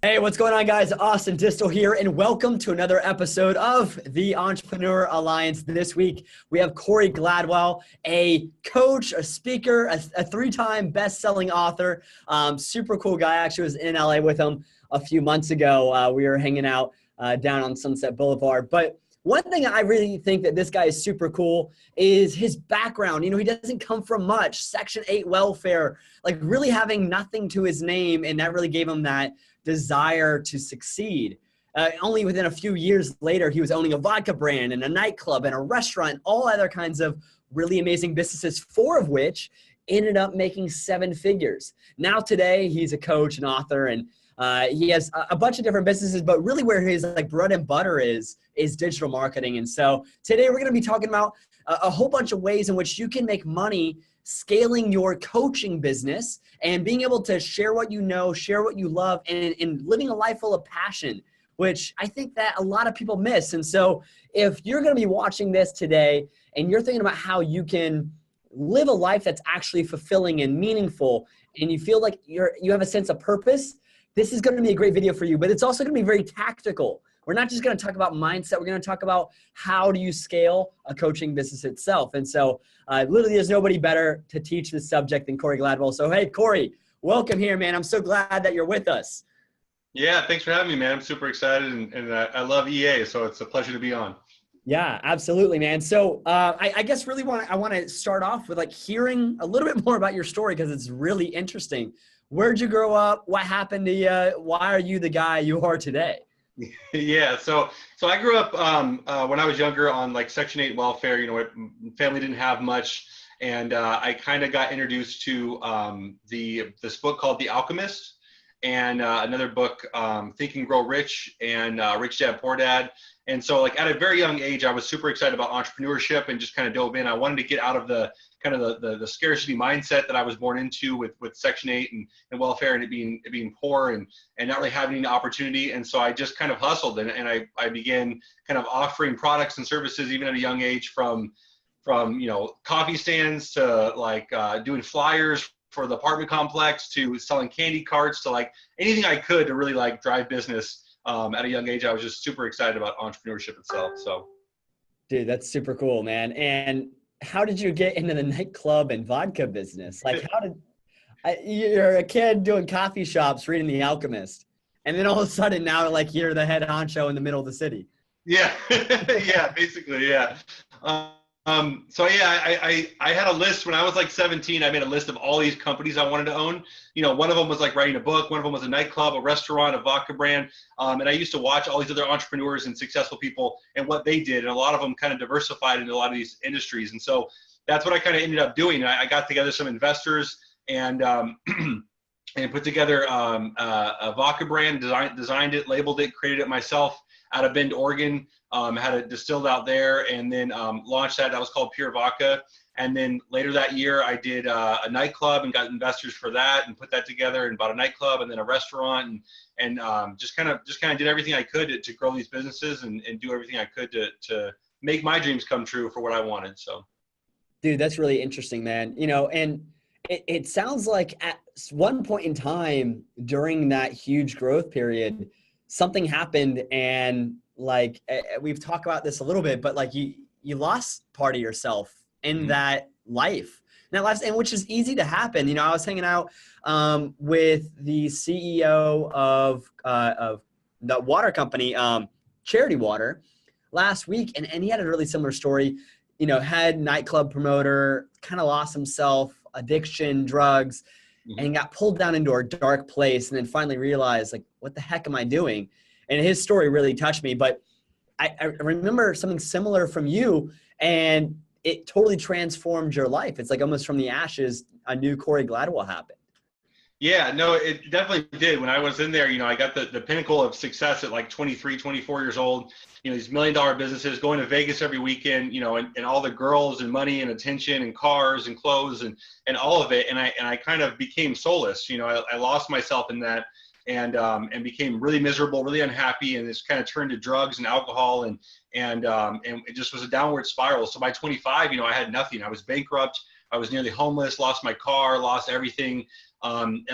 Hey, what's going on, guys? Austin Distal here, and welcome to another episode of the Entrepreneur Alliance. This week, we have Corey Gladwell, a coach, a speaker, a three-time best-selling author. Super cool guy. I actually was in LA with him a few months ago. We were hanging out down on Sunset Boulevard. But one thing I really think that this guy is super cool is his background. You know, he doesn't come from much. Section 8 welfare, like really having nothing to his name, and that really gave him that desire to succeed. Only within a few years later, he was owning a vodka brand and a nightclub and a restaurant, all other kinds of really amazing businesses, four of which ended up making seven figures. Now today, he's a coach and author, and he has a bunch of different businesses, but really where his bread and butter is digital marketing. And so today we're going to be talking about a whole bunch of ways in which you can make money scaling your coaching business and being able to share what you know, share what you love, and living a life full of passion, which I think that a lot of people miss. And so if you're going to be watching this today and you're thinking about how you can live a life that's actually fulfilling and meaningful, and you feel like you have a sense of purpose, this is going to be a great video for you. But it's also going to be very tactical. We're not just going to talk about mindset. We're going to talk about how do you scale a coaching business itself. And so literally there's nobody better to teach this subject than Corey Gladwell. So, hey, Corey, welcome here, man. I'm so glad that you're with us. Yeah, thanks for having me, man. I'm super excited, and I love EA, so it's a pleasure to be on. Yeah, absolutely, man. So I guess really I want to start off with hearing a little bit more about your story, because it's really interesting. Where'd you grow up? What happened to you? Why are you the guy you are today? Yeah, so I grew up when I was younger on Section 8 welfare. You know, family didn't have much, and I kind of got introduced to this book called The Alchemist, and another book, Think and Grow Rich, and Rich Dad Poor Dad. And so at a very young age, I was super excited about entrepreneurship and just kind of dove in. I wanted to get out of the scarcity mindset that I was born into with Section 8 and welfare, and it being poor and not really having any opportunity. And so I just kind of hustled, and I began kind of offering products and services even at a young age, from coffee stands to doing flyers for the apartment complex, to selling candy carts, to anything I could to really drive business. At a young age, I was just super excited about entrepreneurship itself. So, dude, that's super cool, man. And how did you get into the nightclub and vodka business? You're a kid doing coffee shops, reading The Alchemist, and then all of a sudden now you're the head honcho in the middle of the city. Yeah, yeah, basically, yeah. So yeah, I had a list when I was 17. I made a list of all these companies I wanted to own. One of them was writing a book. One of them was a nightclub, a restaurant, a vodka brand. And I used to watch all these other entrepreneurs and successful people and what they did. And a lot of them kind of diversified into a lot of these industries. And so that's what I kind of ended up doing. I got together some investors and and put together a vodka brand, designed it, labeled it, created it myself out of Bend, Oregon. Had it distilled out there, and then launched that. That was called Pure Vodka. And then later that year, I did a nightclub and got investors for that, and put that together, and bought a nightclub and then a restaurant, and just kind of did everything I could to grow these businesses and do everything I could to make my dreams come true for what I wanted. So, dude, that's really interesting, man. And it sounds like at one point in time during that huge growth period, something happened, and we've talked about this a little bit, but you lost part of yourself in that life, and which is easy to happen. I was hanging out with the CEO of the water company, Charity Water, last week, and he had a really similar story. Head nightclub promoter, kind of lost himself, addiction, drugs, and got pulled down into a dark place, and then finally realized, what the heck am I doing? And his story really touched me. But I remember something similar from you, and it totally transformed your life. It's almost from the ashes, a new Corey Gladwell happened. Yeah, no, it definitely did. When I was in there, I got the pinnacle of success at 23, 24 years old. These $1 million businesses, going to Vegas every weekend, and all the girls and money and attention and cars and clothes and all of it. And I kind of became soulless. I lost myself in that, and became really miserable, really unhappy, and this kind of turned to drugs and alcohol, and it just was a downward spiral. So by 25, I had nothing. I was bankrupt. I was nearly homeless, lost my car, lost everything. And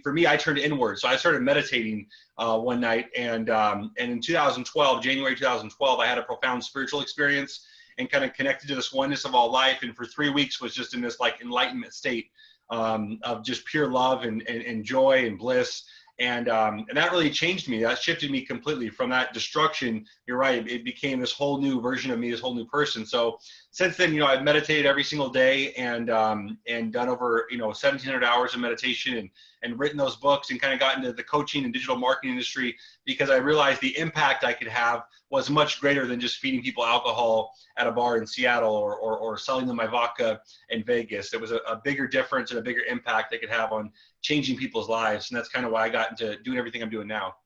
for me, I turned inward. So I started meditating one night, and in 2012, January 2012, I had a profound spiritual experience and kind of connected to this oneness of all life. And for 3 weeks was just in this like enlightenment state of just pure love and joy and bliss. And that really changed me. That shifted me completely from that destruction. You're right. It became this whole new version of me, this whole new person. So since then, I've meditated every single day and done over, 1,700 hours of meditation and written those books and kind of got into the coaching and digital marketing industry because I realized the impact I could have was much greater than just feeding people alcohol at a bar in Seattle or selling them my vodka in Vegas. There was a bigger difference and a bigger impact I could have on changing people's lives. And that's kind of why I got into doing everything I'm doing now.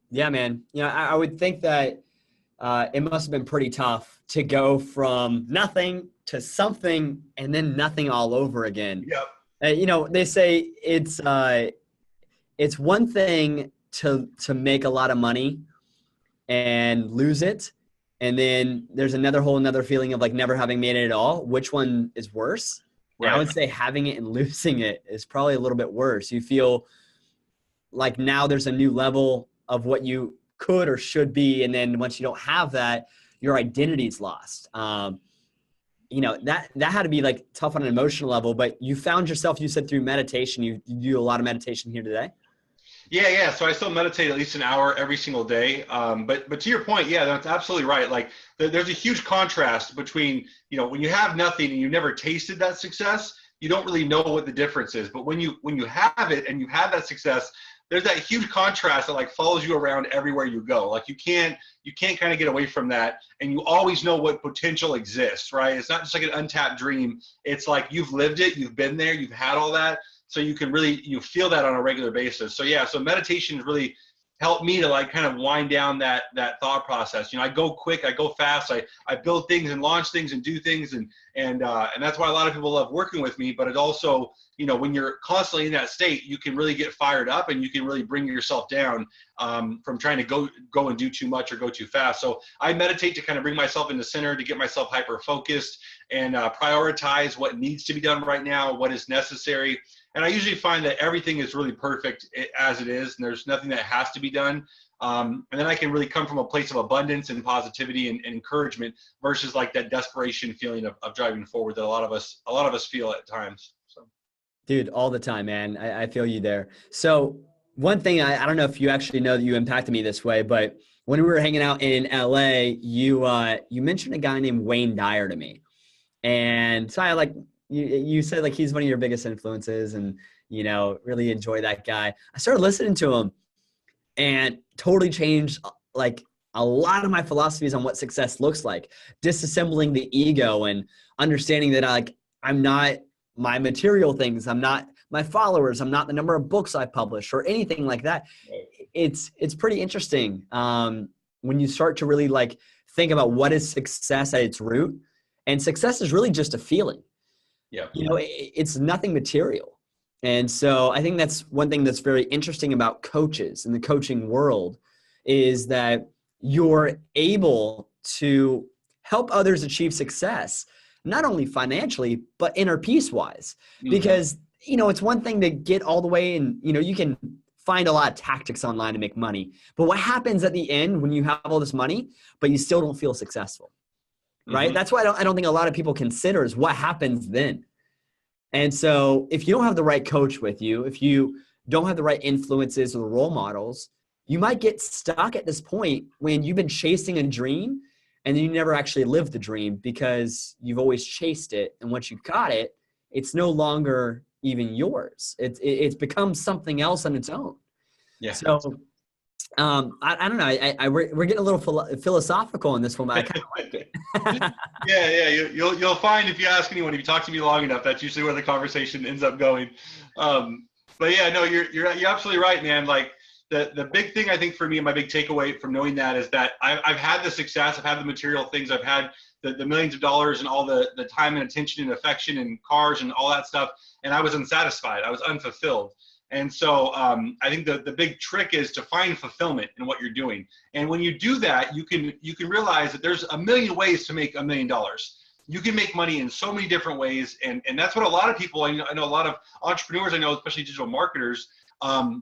Yeah, man. I would think that it must have been pretty tough to go from nothing to something and then nothing all over again. Yep. They say it's one thing to make a lot of money and lose it. And then there's another feeling of like never having made it at all. Which one is worse? Right. And I would say having it and losing it is probably a little bit worse. You feel like now there's a new level of what you could or should be. And then once you don't have that, your identity's lost. That had to be like tough on an emotional level, but you found yourself, you said through meditation, you do a lot of meditation here today. Yeah. So I still meditate at least an hour every single day. But to your point, yeah, that's absolutely right. Like there's a huge contrast between, when you have nothing and you've never tasted that success, you don't really know what the difference is. But when you have it and you have that success, there's that huge contrast that like follows you around everywhere you go. Like you can't kind of get away from that. And you always know what potential exists, right? It's not just like an untapped dream. It's like you've lived it, you've been there, you've had all that. So you can really, you feel that on a regular basis. So yeah, so meditation has really helped me to like kind of wind down that thought process. I go quick, I go fast, I build things and launch things and do things. And that's why a lot of people love working with me. But it also, when you're constantly in that state, you can really get fired up and you can really bring yourself down from trying to go and do too much or go too fast. So I meditate to kind of bring myself into center, to get myself hyper focused and prioritize what needs to be done right now, what is necessary. And I usually find that everything is really perfect as it is, and there's nothing that has to be done. And then I can really come from a place of abundance and positivity and encouragement versus like that desperation feeling of driving forward that a lot of us feel at times. So, dude, all the time, man. I feel you there. So one thing, I don't know if you actually know that you impacted me this way, but when we were hanging out in LA, you mentioned a guy named Wayne Dyer to me. And so I you said like he's one of your biggest influences and, really enjoy that guy. I started listening to him and totally changed like a lot of my philosophies on what success looks like, disassembling the ego and understanding that I'm not my material things. I'm not my followers. I'm not the number of books I publish or anything like that. It's pretty interesting when you start to really like think about what is success at its root. And success is really just a feeling. Yeah. It's nothing material. And so I think that's one thing that's very interesting about coaches in the coaching world is that you're able to help others achieve success, not only financially, but inner peace wise. Mm-hmm. Because, it's one thing to get all the way and, you can find a lot of tactics online to make money. But what happens at the end when you have all this money, but you still don't feel successful? Right? Mm-hmm. That's why I don't think a lot of people consider is what happens then. And so if you don't have the right coach with you, if you don't have the right influences or role models, you might get stuck at this point when you've been chasing a dream and then you never actually lived the dream because you've always chased it. And once you got it, it's no longer even yours. It's become something else on its own. Yeah. So I don't know. We're getting a little philosophical in this one, but I kind of like it. Yeah. You'll find if you ask anyone, if you talk to me long enough, that's usually where the conversation ends up going. But yeah, no, you're absolutely right, man. Like the big thing I think for me, and my big takeaway from knowing that is that I've had the success, I've had the material things, I've had the millions of dollars and all the time and attention and affection and cars and all that stuff, and I was unsatisfied. I was unfulfilled. And so I think the big trick is to find fulfillment in what you're doing. And when you do that, you can realize that there's a million ways to make $1 million. you can make money in so many different ways. And that's what a lot of people, I know a lot of entrepreneurs, I know, especially digital marketers,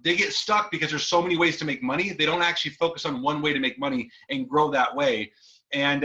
they get stuck because there's so many ways to make money. They don't actually focus on one way to make money and grow that way. And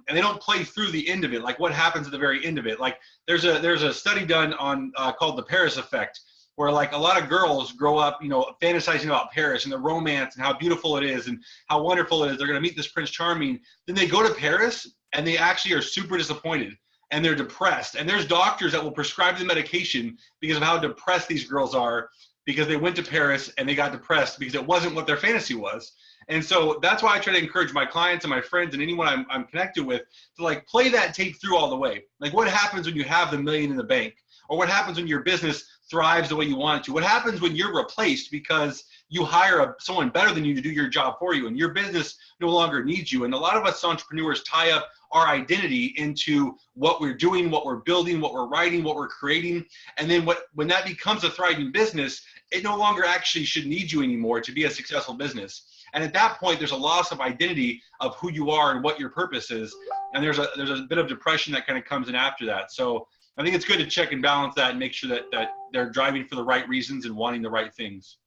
they don't play through the end of it. Like what happens at the very end of it. Like there's a study done on called the Paris effect, where like a lot of girls grow up, fantasizing about Paris and the romance and how beautiful it is and how wonderful it is. They're going to meet this Prince Charming. Then they go to Paris and they actually are super disappointed and they're depressed. And there's doctors that will prescribe the medication because of how depressed these girls are, because they went to Paris and they got depressed because it wasn't what their fantasy was. And so that's why I try to encourage my clients and my friends and anyone I'm connected with to like play that tape through all the way. Like what happens when you have the $1 million in the bank? Or what happens when your business thrives the way you want it to? What happens when you're replaced because you hire someone better than you to do your job for you and your business no longer needs you? And a lot of us entrepreneurs tie up our identity into what we're doing, what we're building, what we're writing, what we're creating. And then when that becomes a thriving business, it no longer actually should need you anymore to be a successful business. And at that point, there's a loss of identity of who you are and what your purpose is. And there's a bit of depression that kind of comes in after that. So I think it's good to check and balance that and make sure that they're driving for the right reasons and wanting the right things.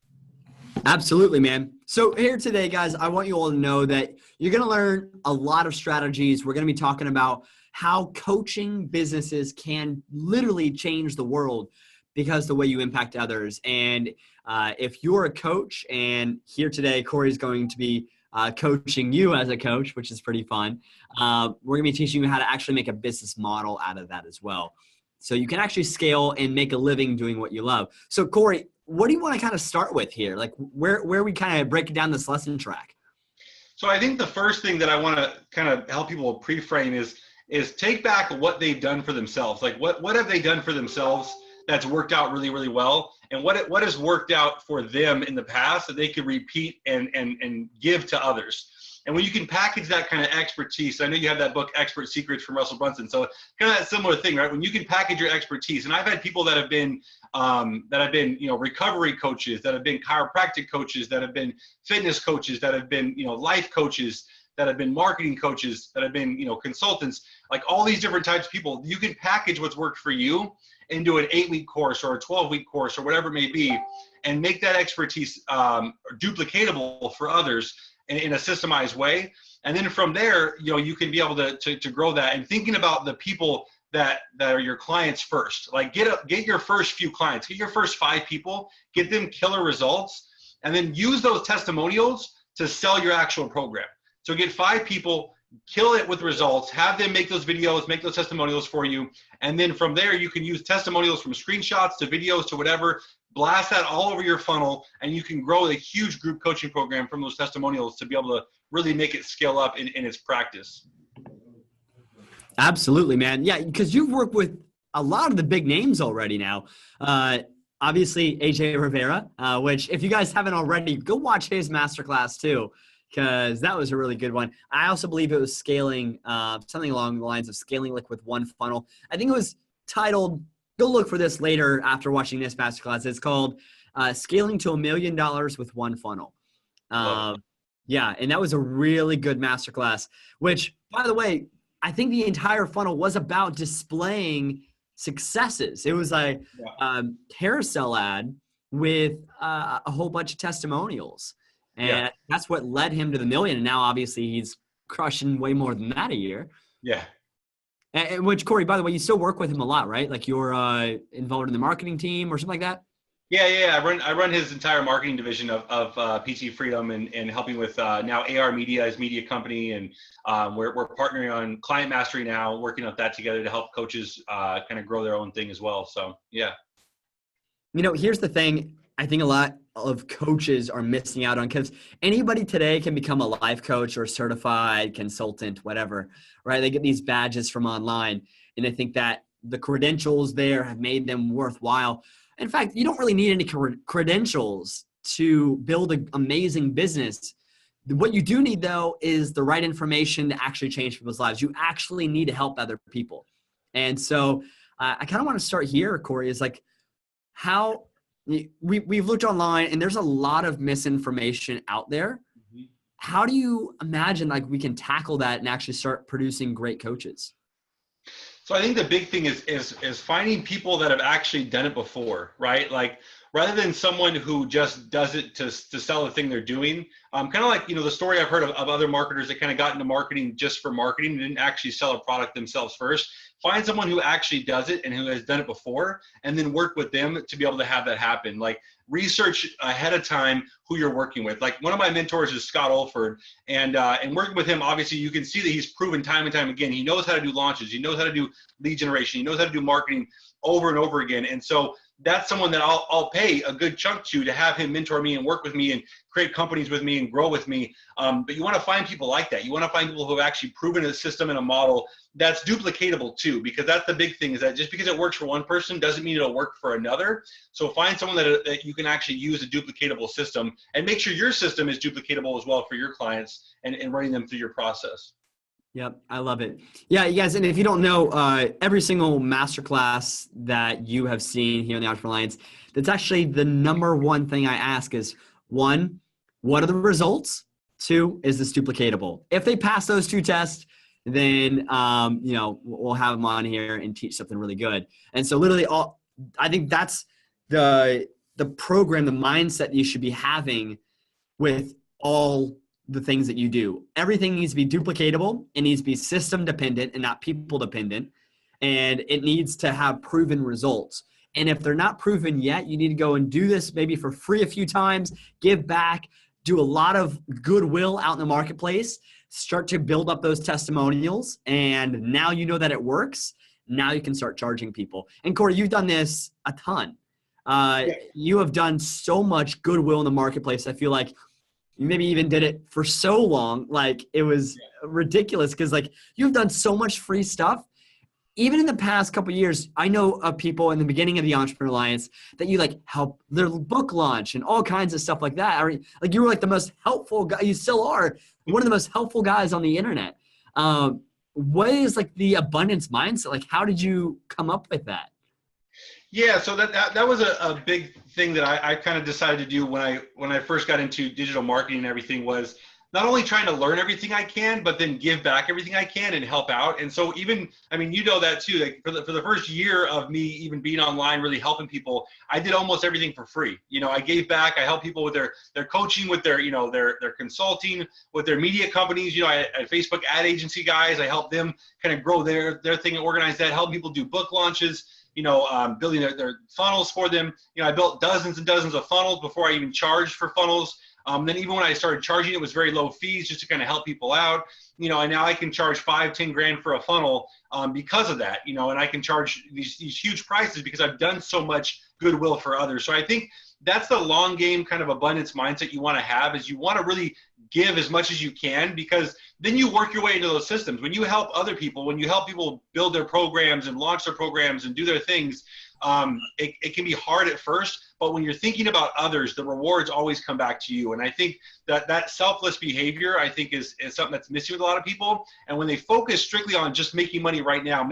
Absolutely, man. So here today, guys, I want you all to know that you're going to learn a lot of strategies. We're going to be talking about how coaching businesses can literally change the world because the way you impact others. And if you're a coach, and here today, Corey's going to be coaching you as a coach, which is pretty fun. We're going to be teaching you how to actually make a business model out of that as well. So you can actually scale and make a living doing what you love. So Corey, what do you want to kind of start with here? Like where we kind of break down this lesson track? So I think the first thing that I want to kind of help people pre-frame is take back what they've done for themselves. Like what have they done for themselves that's worked out really, really well? And what has worked out for them in the past that they can repeat and give to others? And when you can package that kind of expertise, I know you have that book, Expert Secrets from Russell Brunson. So kind of that similar thing, right? When you can package your expertise, and I've had people that have been recovery coaches, that have been chiropractic coaches, that have been fitness coaches, that have been, life coaches, that have been marketing coaches, that have been, consultants, like all these different types of people. You can package what's worked for you into an 8-week course or a 12-week course or whatever it may be, and make that expertise duplicatable for others in a systemized way. And then from there, you can be able to grow that. And thinking about the people that are your clients first, like get your first few clients, get your first 5 people, get them killer results, and then use those testimonials to sell your actual program. So get 5 people, kill it with results, have them make those videos, make those testimonials for you. And then from there, you can use testimonials from screenshots to videos to whatever, blast that all over your funnel, and you can grow a huge group coaching program from those testimonials to be able to really make it scale up in its practice. Absolutely, man. Yeah, because you've worked with a lot of the big names already now. Obviously, AJ Rivera, which if you guys haven't already, go watch his masterclass too, because that was a really good one. I also believe it was scaling, something along the lines of scaling like with one funnel. I think it was titled, go look for this later after watching this masterclass. It's called Scaling to $1 Million with One Funnel. Yeah, and that was a really good masterclass, which, by the way, I think the entire funnel was about displaying successes. It was a carousel ad with a whole bunch of testimonials. And that's what led him to the $1 million. And now, obviously, he's crushing way more than that a year. Yeah. And which, Corey, by the way, you still work with him a lot, right? Like you're involved in the marketing team or something like that? Yeah. I run his entire marketing division of PT Freedom and helping with now AR Media, his media company. And we're partnering on Client Mastery now, working on that together to help coaches kind of grow their own thing as well. So, yeah. Here's the thing. I think a lot of coaches are missing out on, because anybody today can become a life coach or certified consultant, whatever, right? They get these badges from online and they think that the credentials there have made them worthwhile. In fact, you don't really need any credentials to build an amazing business. What you do need, though, is the right information to actually change people's lives. You actually need to help other people. And so I kind of want to start here, Corey, is like how we've looked online and there's a lot of misinformation out there. Mm-hmm. How do you imagine like we can tackle that and actually start producing great coaches? So I think the big thing is finding people that have actually done it before, right? Like rather than someone who just does it to sell the thing they're doing. Kind of like, the story I've heard of other marketers that kind of got into marketing just for marketing and didn't actually sell a product themselves first. Find someone who actually does it and who has done it before, and then work with them to be able to have that happen. Like research ahead of time who you're working with. Like one of my mentors is Scott Olford, and working with him, obviously you can see that he's proven time and time again. He knows how to do launches. He knows how to do lead generation. He knows how to do marketing over and over again. And so that's someone that I'll pay a good chunk to have him mentor me and work with me and create companies with me and grow with me. But you want to find people like that. You want to find people who have actually proven a system and a model that's duplicatable too, because that's the big thing, is that just because it works for one person doesn't mean it'll work for another. So find someone that you can actually use a duplicatable system, and make sure your system is duplicatable as well for your clients and running them through your process. Yep, I love it. Yeah, you guys, and if you don't know, every single masterclass that you have seen here in the Entrepreneur Alliance, that's actually the number one thing I ask is, one, what are the results? Two, is this duplicatable? If they pass those two tests, then we'll have them on here and teach something really good. And so literally I think that's the program, the mindset you should be having with all the things that you do. Everything needs to be duplicatable. It needs to be system dependent and not people dependent. And it needs to have proven results. And if they're not proven yet, you need to go and do this maybe for free a few times, give back, do a lot of goodwill out in the marketplace, start to build up those testimonials. And now you know that it works. Now you can start charging people. And Corey, you've done this a ton. You have done so much goodwill in the marketplace. I feel like you maybe even did it for so long, like it was ridiculous, because like you've done so much free stuff. Even in the past couple of years, I know of people in the beginning of the Entrepreneur Alliance that you like help their book launch and all kinds of stuff like that. I mean, like you were like the most helpful guy. You still are one of the most helpful guys on the internet. What is like the abundance mindset? Like, how did you come up with that? Yeah, so that was a big thing that I kind of decided to do when I first got into digital marketing and everything, was not only trying to learn everything I can, but then give back everything I can and help out. And so even, I mean, you know that too, like for the first year of me even being online, really helping people, I did almost everything for free. I gave back, I helped people with their coaching, with their consulting, with their media companies. I had Facebook ad agency guys, I helped them kind of grow their thing and organize that, help people do book launches, building their funnels for them. I built dozens and dozens of funnels before I even charged for funnels. Then even when I started charging, it was very low fees just to kind of help people out, and now I can charge $5-10 grand for a funnel because of that, and I can charge these huge prices because I've done so much goodwill for others. So I think that's the long game kind of abundance mindset you want to have, is you want to really give as much as you can, because then you work your way into those systems. When you help other people, when you help people build their programs and launch their programs and do their things, it can be hard at first, but when you're thinking about others, the rewards always come back to you. And I think that selfless behavior, I think is something that's missing with a lot of people. And when they focus strictly on just making money right now,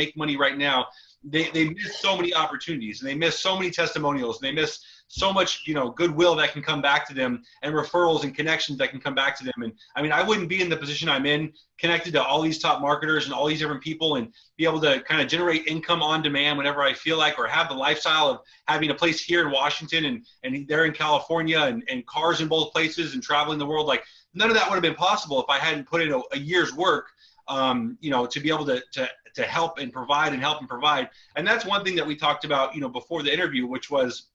they miss so many opportunities, and they miss so many testimonials, and they miss so much, goodwill that can come back to them, and referrals and connections that can come back to them. And I mean, I wouldn't be in the position I'm in, connected to all these top marketers and all these different people, and be able to kind of generate income on demand whenever I feel like, or have the lifestyle of having a place here in Washington and they're in California, and cars in both places, and traveling the world. Like, none of that would have been possible if I hadn't put in a year's work, to be able to help and provide and help and provide. And that's one thing that we talked about, before the interview, which was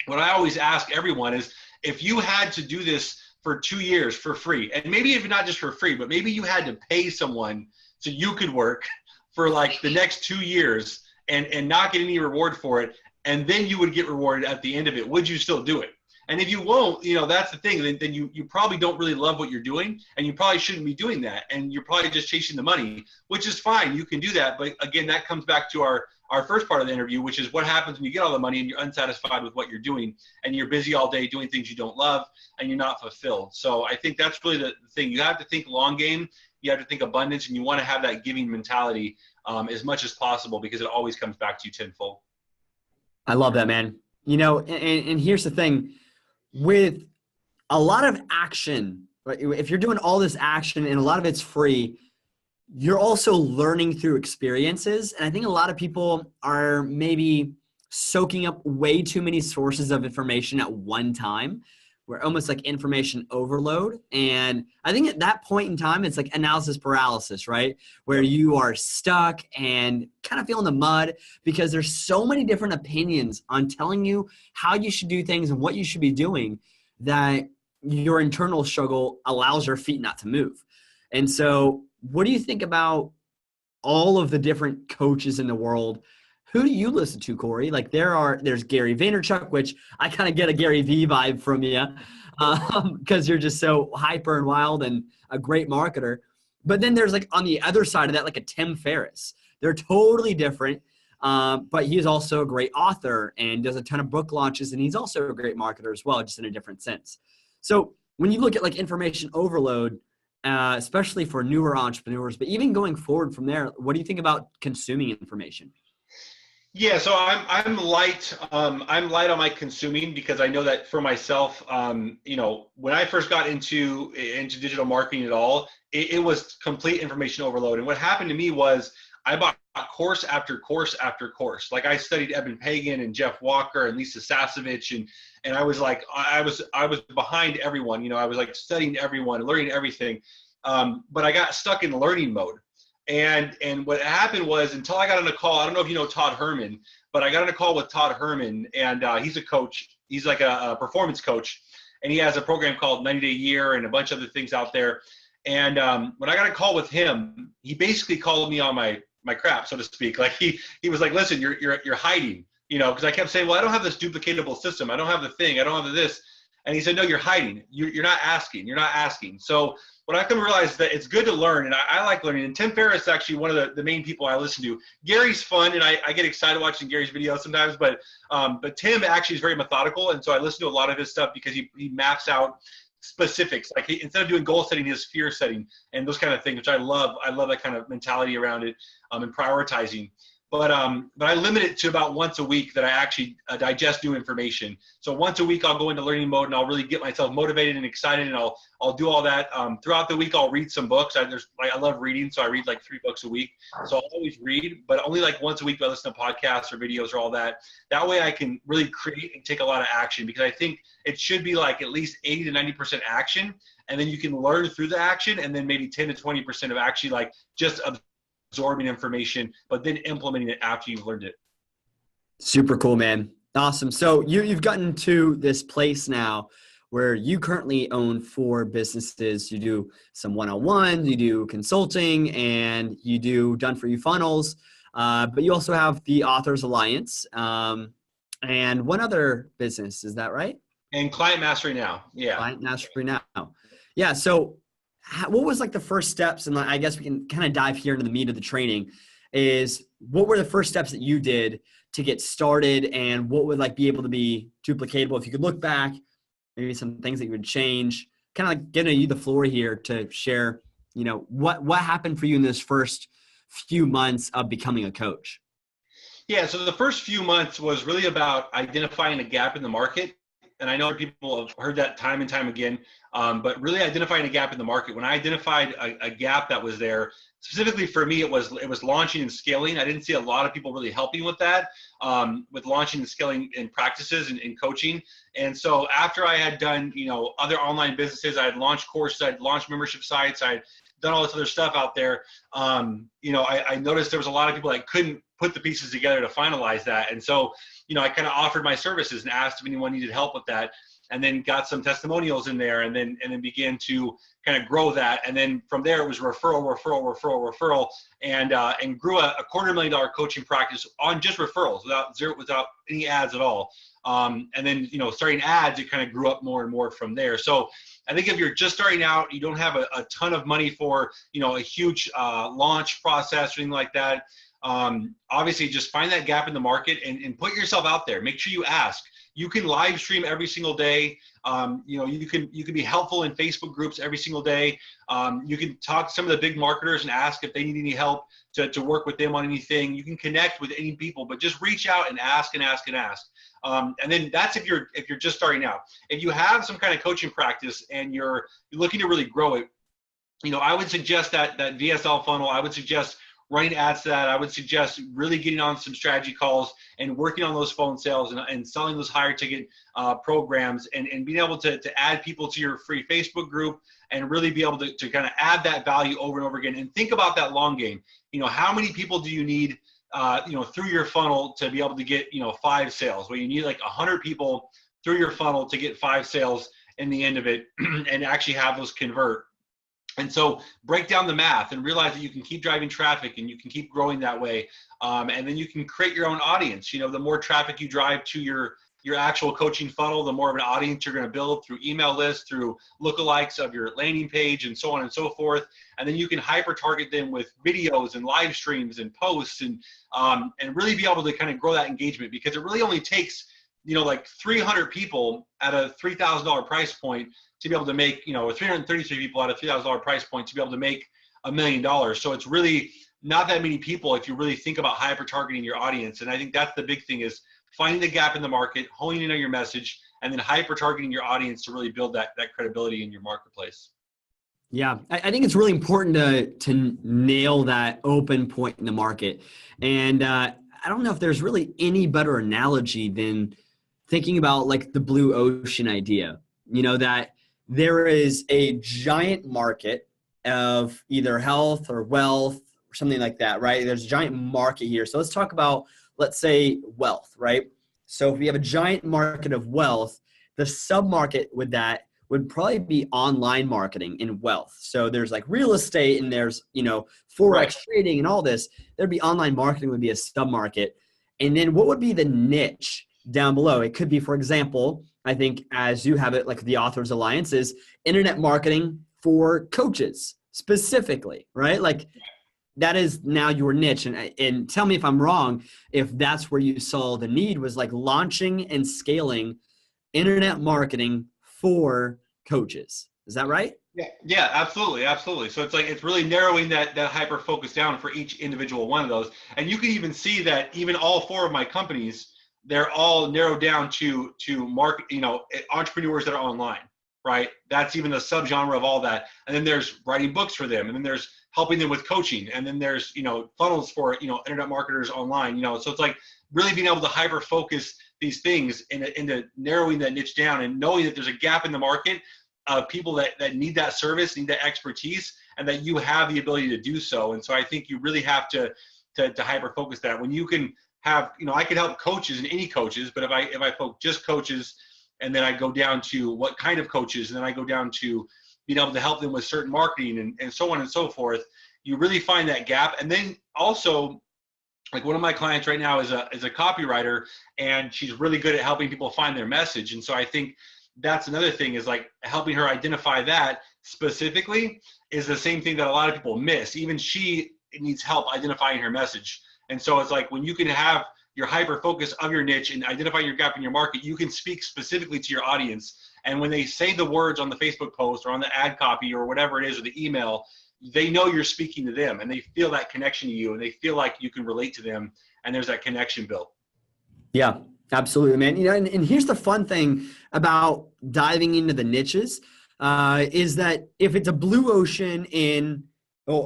what I always ask everyone is, if you had to do this for 2 years for free, and maybe even not just for free, but maybe you had to pay someone so you could work for like the next 2 years and not get any reward for it, and then you would get rewarded at the end of it, would you still do it? And if you won't, that's the thing, then you probably don't really love what you're doing, and you probably shouldn't be doing that, and you're probably just chasing the money, which is fine. You can do that. But again, that comes back to our first part of the interview, which is what happens when you get all the money and you're unsatisfied with what you're doing, and you're busy all day doing things you don't love, and you're not fulfilled. So I think that's really the thing. You have to think long game. You have to think abundance, and you want to have that giving mentality as much as possible, because it always comes back to you tenfold. I love that, man. And here's the thing. With a lot of action, right? If you're doing all this action and a lot of it's free, you're also learning through experiences. And I think a lot of people are maybe soaking up way too many sources of information at one time. We're almost like information overload. And I think at that point in time, it's like analysis paralysis, right? Where you are stuck and kind of feeling the mud because there's so many different opinions on telling you how you should do things and what you should be doing that your internal struggle allows your feet not to move. And so what do you think about all of the different coaches in the world? Who do you listen to, Corey? Like there's Gary Vaynerchuk, which I kind of get a Gary V vibe from you because you're just so hyper and wild and a great marketer. But then there's like on the other side of that, like a Tim Ferriss. They're totally different, but he's also a great author and does a ton of book launches, and he's also a great marketer as well, just in a different sense. So when you look at like information overload, especially for newer entrepreneurs, but even going forward from there, what do you think about consuming information? Yeah, so I'm light. I'm light on my consuming because I know that for myself, when I first got into digital marketing at all, it was complete information overload. And what happened to me was I bought course after course after course. Like I studied Eben Pagan and Jeff Walker and Lisa Sasevich, and I was like I was behind everyone. I was like studying everyone, learning everything. But I got stuck in learning mode. And what happened was until I got on a call, I don't know if you know Todd Herman, but I got on a call with Todd Herman, and he's a coach. He's like a performance coach, and he has a program called 90-Day Year and a bunch of other things out there. And when I got a call with him, he basically called me on my crap, so to speak. Like he was like, listen, you're hiding, because I kept saying, well, I don't have this duplicatable system. I don't have the thing. I don't have this. And he said, no, you're hiding. You're not asking. You're not asking. So what I come to realize is that it's good to learn, and I like learning. And Tim Ferriss is actually one of the main people I listen to. Gary's fun, and I get excited watching Gary's videos sometimes, but Tim actually is very methodical, and so I listen to a lot of his stuff because he maps out specifics. Like instead of doing goal setting, he has fear setting and those kind of things, which I love. I love that kind of mentality around it and prioritizing. But I limit it to about once a week that I actually digest new information. So once a week I'll go into learning mode and I'll really get myself motivated and excited, and I'll do all that. Throughout the week I'll read some books. I love reading, so I read like 3 books a week. So I'll always read, but only like once a week I listen to podcasts or videos or all that. That way I can really create and take a lot of action, because I think it should be like at least 80 to 90% action, and then you can learn through the action, and then maybe 10 to 20% of actually like just absorbing information, but then implementing it after you've learned it. Super cool, man. Awesome. So you've gotten to this place now where you currently own 4 businesses. You do some one-on-one, you do consulting, and you do done-for-you funnels. But you also have the Authors Alliance and one other business. Is that right? And Client Mastery Now. Yeah. Client Mastery Now. Yeah. So what was like the first steps? And I guess we can kind of dive here into the meat of the training is what were the first steps that you did to get started, and what would like be able to be duplicatable? If you could look back, maybe some things that you would change, kind of like giving you the floor here to share, what happened for you in this first few months of becoming a coach. Yeah. So the first few months was really about identifying a gap in the market. And I know people have heard that time and time again, but really identifying a gap in the market. When I identified a gap that was there, specifically for me, it was launching and scaling. I didn't see a lot of people really helping with that, with launching and scaling in practices and in coaching. And so after I had done, other online businesses, I had launched courses, I'd launched membership sites, I'd done all this other stuff out there. I noticed there was a lot of people that couldn't put the pieces together to finalize that. And so, I kind of offered my services and asked if anyone needed help with that, and then got some testimonials in there, and then began to kind of grow that. And then from there it was referral, and grew a $250,000 coaching practice on just referrals without any ads at all. And then, starting ads, it kind of grew up more and more from there. So I think if you're just starting out, you don't have a ton of money for, a huge launch process or anything like that. Obviously just find that gap in the market and put yourself out there. Make sure you ask. You can live stream every single day. You can be helpful in Facebook groups every single day. You can talk to some of the big marketers and ask if they need any help to work with them on anything. You can connect with any people, but just reach out and ask and ask and ask. And then that's if you're just starting out. If you have some kind of coaching practice and you're looking to really grow it, I would suggest that VSL funnel. I would suggest running ads to that. I would suggest really getting on some strategy calls and working on those phone sales and selling those higher ticket programs and being able to add people to your free Facebook group and really be able to kind of add that value over and over again. And think about that long game. How many people do you need, through your funnel to be able to get, 5 sales? Well, you need like 100 people through your funnel to get 5 sales in the end of it and actually have those convert. And so break down the math and realize that you can keep driving traffic and you can keep growing that way. And then you can create your own audience. The more traffic you drive to your actual coaching funnel, the more of an audience you're going to build through email lists, through lookalikes of your landing page, and so on and so forth. And then you can hyper target them with videos and live streams and posts and really be able to kind of grow that engagement, because it really only takes, like 300 people at a $3,000 price point to be able to make, or 333 people at a $3,000 price point to be able to make $1 million. So it's really not that many people if you really think about hyper targeting your audience. And I think that's the big thing, is finding the gap in the market, honing in on your message, and then hyper targeting your audience to really build that credibility in your marketplace. Yeah, I think it's really important to nail that open point in the market. And I don't know if there's really any better analogy than thinking about like the blue ocean idea, that there is a giant market of either health or wealth or something like that, right? There's a giant market here. So let's talk about, let's say, wealth, right? So if we have a giant market of wealth, the sub-market with that would probably be online marketing in wealth. So there's like real estate and there's, Forex trading and all this. There'd be online marketing would be a sub-market. And then what would be the niche down below? It could be, for example, I think as you have it, like the Authors Alliance, is internet marketing for coaches specifically, right? Like that is now your niche. And tell me if I'm wrong, if that's where you saw the need, was like launching and scaling internet marketing for coaches. Is that right? Yeah, absolutely. So it's really narrowing that hyper focus down for each individual one of those. And you can even see that even all 4 of my companies, they're all narrowed down to market, entrepreneurs that are online, right? That's even the subgenre of all that. And then there's writing books for them, and then there's helping them with coaching, and then there's funnels for internet marketers online. So it's like really being able to hyper focus these things into narrowing that niche down and knowing that there's a gap in the market of people that need that service, need that expertise, and that you have the ability to do so. And so I think you really have to hyper focus that. When you can have, I could help coaches and any coaches, but if I focus just coaches, and then I go down to what kind of coaches, and then I go down to being able to help them with certain marketing and so on and so forth, you really find that gap. And then also, like one of my clients right now is a copywriter, and she's really good at helping people find their message. And so I think that's another thing, is like helping her identify that specifically is the same thing that a lot of people miss. Even she needs help identifying her message. And so it's like when you can have your hyper focus of your niche and identify your gap in your market, you can speak specifically to your audience. And when they say the words on the Facebook post or on the ad copy or whatever it is, or the email, they know you're speaking to them, and they feel that connection to you, and they feel like you can relate to them, and there's that connection built. Yeah, absolutely, man. And here's the fun thing about diving into the niches is that if it's a blue ocean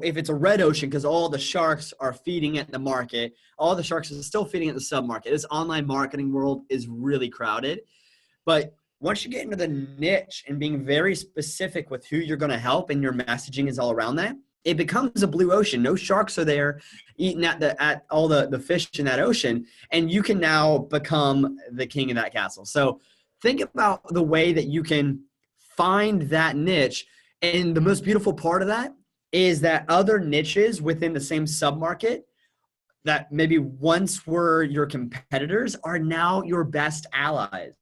if it's a red ocean, because all the sharks are feeding at the market, all the sharks are still feeding at the sub-market. This online marketing world is really crowded. But once you get into the niche and being very specific with who you're going to help, and your messaging is all around that, it becomes a blue ocean. No sharks are there eating at all the fish in that ocean, and you can now become the king of that castle. So think about the way that you can find that niche. And the most beautiful part of that is that other niches within the same sub-market that maybe once were your competitors are now your best allies.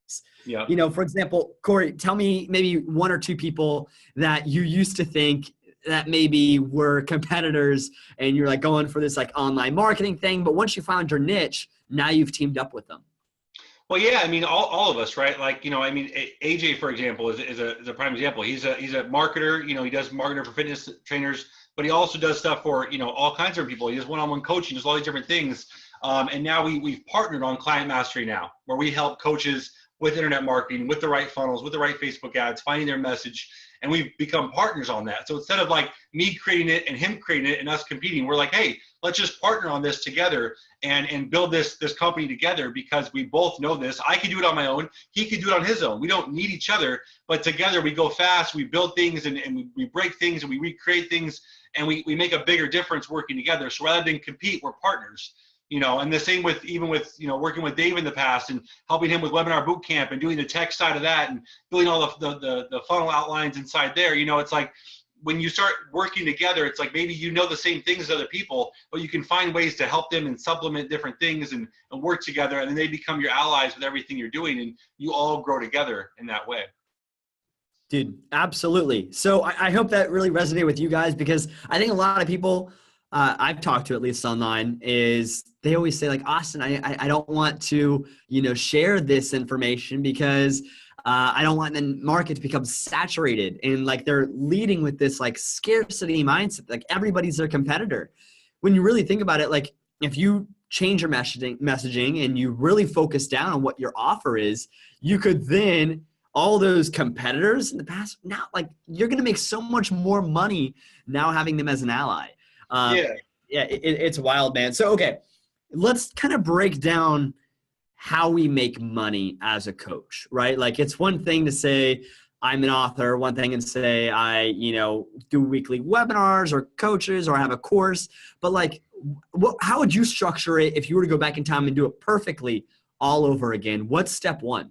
Yeah. For example, Corey, tell me maybe 1 or 2 people that you used to think that maybe were competitors, and you're like going for this like online marketing thing, but once you found your niche, now you've teamed up with them. Well, yeah, I mean, all of us, right? Like, AJ, for example, is a prime example. He's a marketer. He does marketer for fitness trainers, but he also does stuff for, all kinds of people. He does one-on-one coaching, does all these different things. And now we've partnered on Client Mastery now, where we help coaches with internet marketing, with the right funnels, with the right Facebook ads, finding their message, and we've become partners on that. So instead of like me creating it and him creating it and us competing, we're like, hey, let's just partner on this together and build this company together, because we both know this. I can do it on my own. He can do it on his own. We don't need each other, but together we go fast, we build things and we break things and we recreate things, and we make a bigger difference working together. So rather than compete, we're partners. And the same with working with Dave in the past and helping him with Webinar Bootcamp and doing the tech side of that and building all the funnel outlines inside there. It's like when you start working together, it's like maybe the same things as other people, but you can find ways to help them and supplement different things and work together, and then they become your allies with everything you're doing, and you all grow together in that way. Dude, absolutely. So I hope that really resonated with you guys, because I think a lot of people I've talked to, at least online, is they always say like, Austin, I don't want to, share this information because I don't want the market to become saturated, and like they're leading with this like scarcity mindset, like everybody's their competitor. When you really think about it, like if you change your messaging and you really focus down on what your offer is, you could then all those competitors in the past, now like you're going to make so much more money now having them as an ally. It's wild, man. So, okay, let's kind of break down how we make money as a coach, right? Like it's one thing to say I'm an author, one thing to say I, do weekly webinars or coaches or have a course, but like how would you structure it if you were to go back in time and do it perfectly all over again? What's step one?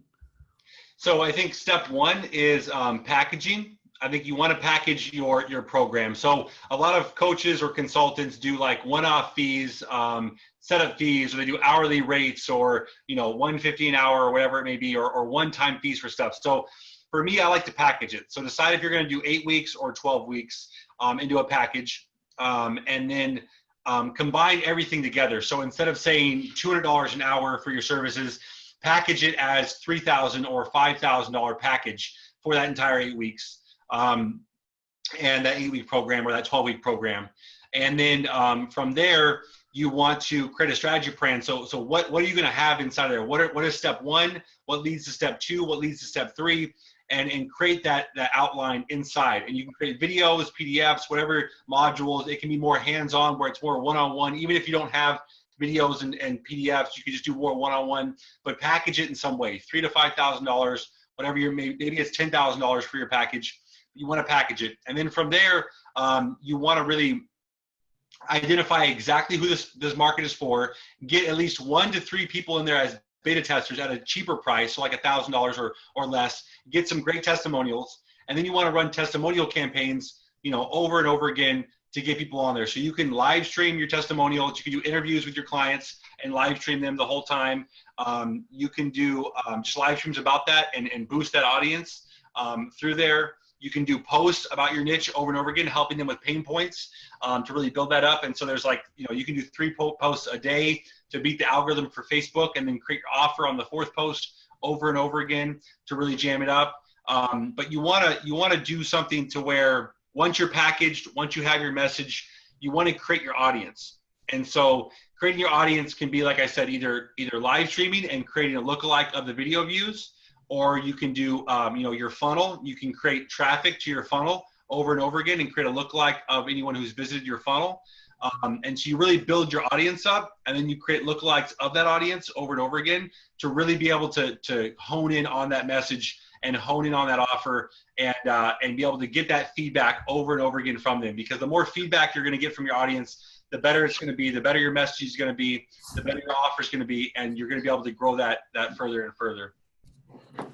So I think step one is packaging. I think you want to package your program. So a lot of coaches or consultants do like one-off fees, setup fees, or they do hourly rates, or $150 an hour or whatever it may be, or one-time fees for stuff. So for me, I like to package it. So decide if you're going to do 8 weeks or 12 weeks into a package, and then combine everything together. So instead of saying $200 an hour for your services, package it as $3,000 or $5,000 package for that entire 8 weeks. And that 8-week program or that 12-week program. And then from there, you want to create a strategy plan. So what are you going to have inside there? What is step one? What leads to step two? What leads to step three? And create that outline inside. And you can create videos, PDFs, whatever modules. It can be more hands-on, where it's more one-on-one. Even if you don't have videos and PDFs, you can just do more one-on-one, but package it in some way, $3,000 to $5,000, whatever maybe it's $10,000 for your package. You want to package it. And then from there, you want to really identify exactly who this market is for, get at least 1 to 3 people in there as beta testers at a cheaper price, so like $1,000 or less, get some great testimonials. And then you want to run testimonial campaigns, over and over again to get people on there. So you can live stream your testimonials. You can do interviews with your clients and live stream them the whole time. You can do just live streams about that and boost that audience through there. You can do posts about your niche over and over again, helping them with pain points to really build that up. And so there's like, you can do 3 posts a day to beat the algorithm for Facebook, and then create your offer on the 4th post over and over again to really jam it up. But you want to do something to where once you're packaged, once you have your message, you want to create your audience. And so creating your audience can be, like I said, either live streaming and creating a lookalike of the video views, or you can do, your funnel. You can create traffic to your funnel over and over again and create a lookalike of anyone who's visited your funnel. And so you really build your audience up, and then you create lookalikes of that audience over and over again to really be able to hone in on that message and hone in on that offer, and be able to get that feedback over and over again from them. Because the more feedback you're going to get from your audience, the better it's going to be, the better your message is going to be, the better your offer is going to be, and you're going to be able to grow that further and further.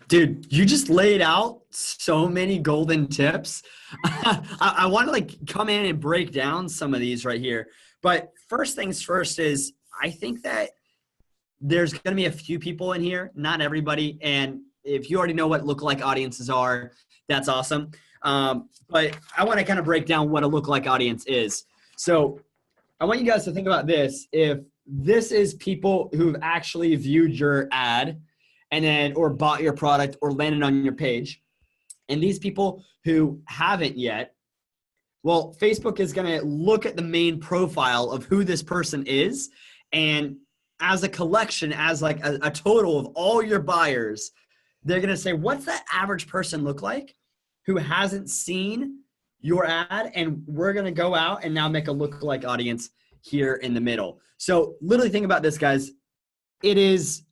Dude, you just laid out so many golden tips. I want to come in and break down some of these right here. But first things first is, I think that there's going to be a few people in here, not everybody. And if you already know what lookalike audiences are, that's awesome. But I want to kind of break down what a lookalike audience is. So I want you guys to think about this. If this is people who've actually viewed your ad or bought your product or landed on your page, and these people who haven't yet, well, Facebook is going to look at the main profile of who this person is, and as a collection, as like a total of all your buyers, they're going to say, what's that average person look like who hasn't seen your ad? And we're going to go out and now make a lookalike audience here in the middle. So literally think about this, guys. It is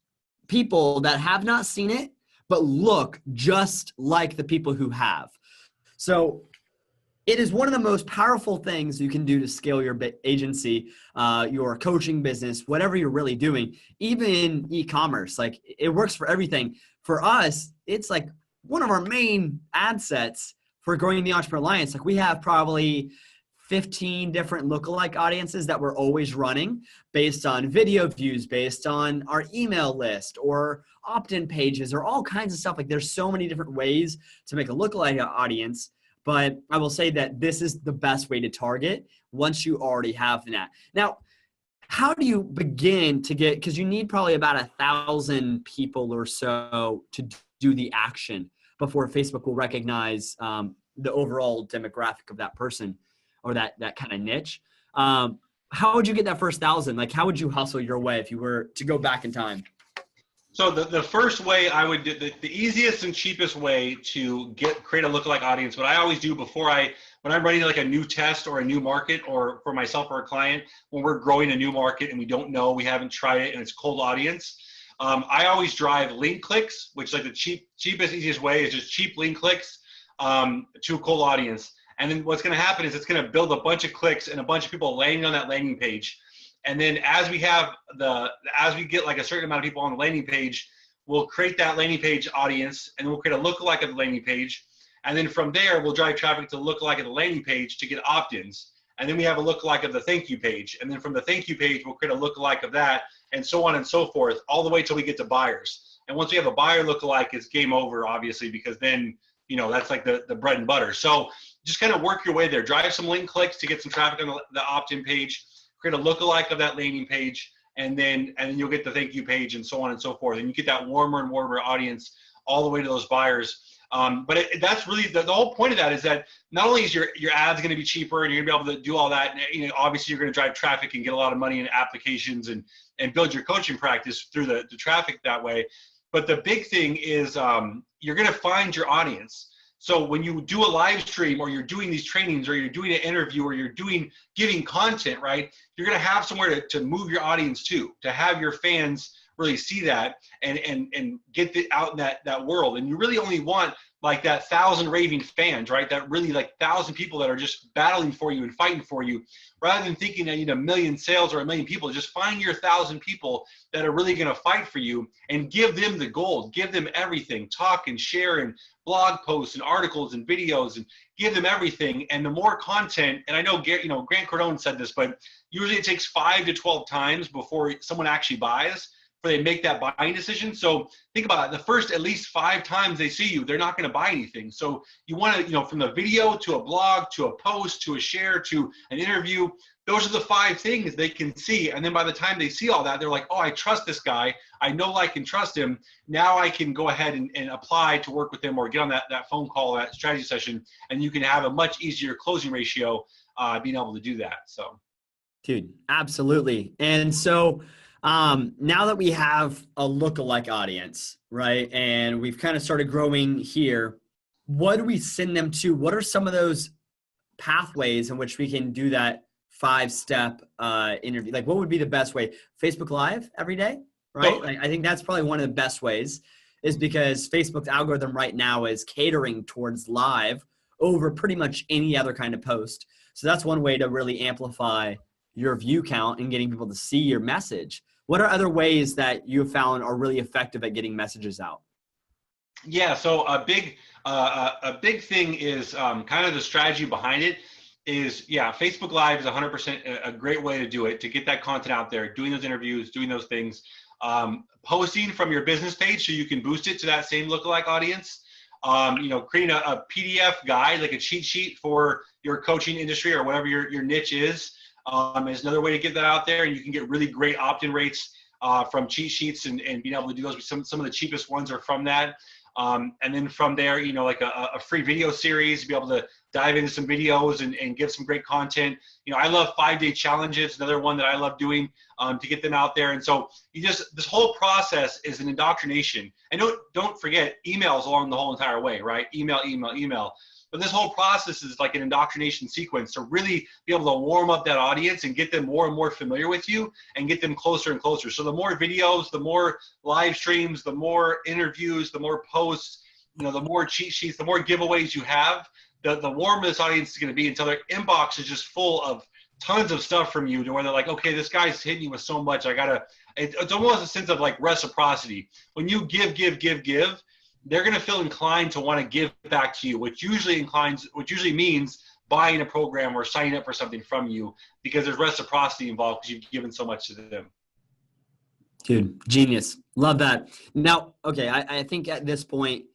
people that have not seen it, but look just like the people who have. So it is one of the most powerful things you can do to scale your agency, your coaching business, whatever you're really doing, even in e-commerce. Like, it works for everything. For us, it's like one of our main ad sets for growing the Entrepreneur Alliance. Like, we have probably 15 different lookalike audiences that we're always running based on video views, based on our email list or opt-in pages or all kinds of stuff. Like, there's so many different ways to make a lookalike audience. But I will say that this is the best way to target once you already have that. Now, how do you begin to get, because you need probably about 1,000 people or so to do the action before Facebook will recognize the overall demographic of that person or that kind of niche. How would you get that first 1,000? Like, how would you hustle your way if you were to go back in time? So the first way I would do, the easiest and cheapest way to create a lookalike audience, what I always do when I'm running like a new test or a new market, or for myself or a client, when we're growing a new market and we don't know, we haven't tried it and it's cold audience, I always drive link clicks, which like the cheapest, easiest way is just cheap link clicks to a cold audience. And then what's going to happen is it's going to build a bunch of clicks and a bunch of people landing on that landing page. And then as we get like a certain amount of people on the landing page, we'll create that landing page audience, and we'll create a lookalike of the landing page. And then from there, we'll drive traffic to lookalike of the landing page to get opt-ins. And then we have a lookalike of the thank you page. And then from the thank you page, we'll create a lookalike of that, and so on and so forth, all the way till we get to buyers. And once we have a buyer lookalike, it's game over, obviously, because then, that's like the bread and butter. So just kind of work your way there. Drive some link clicks to get some traffic on the opt-in page. Create a lookalike of that landing page, and then you'll get the thank you page, and so on and so forth. And you get that warmer and warmer audience all the way to those buyers. But that's really the whole point of that, is that not only is your ads going to be cheaper and you're going to be able to do all that, and, obviously you're going to drive traffic and get a lot of money in applications and build your coaching practice through the traffic that way. But the big thing is you're going to find your audience. So when you do a live stream, or you're doing these trainings, or you're doing an interview, or you're giving content, right? You're going to have somewhere to move your audience to have your fans really see that and get out in that world. And you really only want like that 1,000 raving fans, right? That really like 1,000 people that are just battling for you and fighting for you, rather than thinking that you need 1 million sales or 1 million people. Just find your 1,000 people that are really going to fight for you, and give them the gold, give them everything, talk and share and blog posts and articles and videos, and give them everything. And the more content, and I know, Grant Cardone said this, but usually it takes 5 to 12 times before someone actually buys, before they make that buying decision. So think about it. The first at least 5 times they see you, they're not going to buy anything. So you want to, from the video to a blog to a post to a share to an interview, those are the 5 things they can see. And then by the time they see all that, they're like, oh, I trust this guy. I know I can trust him. Now I can go ahead and apply to work with him, or get on that phone call, that strategy session, and you can have a much easier closing ratio being able to do that. So, dude, absolutely. And so now that we have a lookalike audience, right, and we've kind of started growing here, what do we send them to? What are some of those pathways in which we can do that 5-step interview? Like, what would be the best way? Facebook Live every day, right? Like, I think that's probably one of the best ways, is because Facebook's algorithm right now is catering towards live over pretty much any other kind of post. So that's one way to really amplify your view count and getting people to see your message. What are other ways that you have found are really effective at getting messages out? Yeah, so a big thing is kind of the strategy behind it is, Facebook Live is 100% a great way to do it, to get that content out there, doing those interviews, doing those things, posting from your business page so you can boost it to that same lookalike audience. Creating a PDF guide, like a cheat sheet for your coaching industry or whatever your niche is another way to get that out there. And you can get really great opt-in rates from cheat sheets and being able to do those. Some of the cheapest ones are from that. And then from there, like a free video series, be able to dive into some videos and give some great content. I love 5-day challenges, another one that I love doing to get them out there. And so this whole process is an indoctrination. And don't forget emails along the whole entire way, right? Email. But this whole process is like an indoctrination sequence to really be able to warm up that audience and get them more and more familiar with you and get them closer and closer. So the more videos, the more live streams, the more interviews, the more posts, the more cheat sheets, the more giveaways you have, the warmer this audience is going to be until their inbox is just full of tons of stuff from you to where they're like, okay, this guy's hitting me with so much. It's almost a sense of like reciprocity. When you give, they're going to feel inclined to want to give back to you, which usually means buying a program or signing up for something from you because there's reciprocity involved because you've given so much to them. Dude, genius. Love that. Now, okay, I think at this point,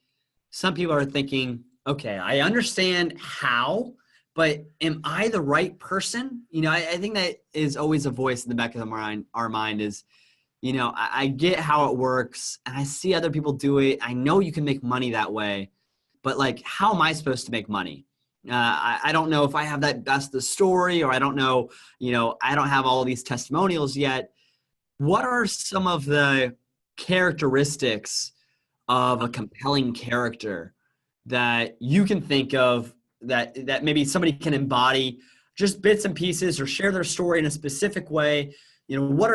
some people are thinking, okay, I understand how, but am I the right person? I think that is always a voice in the back of our mind is, I get how it works and I see other people do it. I know you can make money that way, but like, how am I supposed to make money? I don't know if I have that's the story, or I don't know, I don't have all of these testimonials yet. What are some of the characteristics of a compelling character that you can think of that maybe somebody can embody, just bits and pieces, or share their story in a specific way? What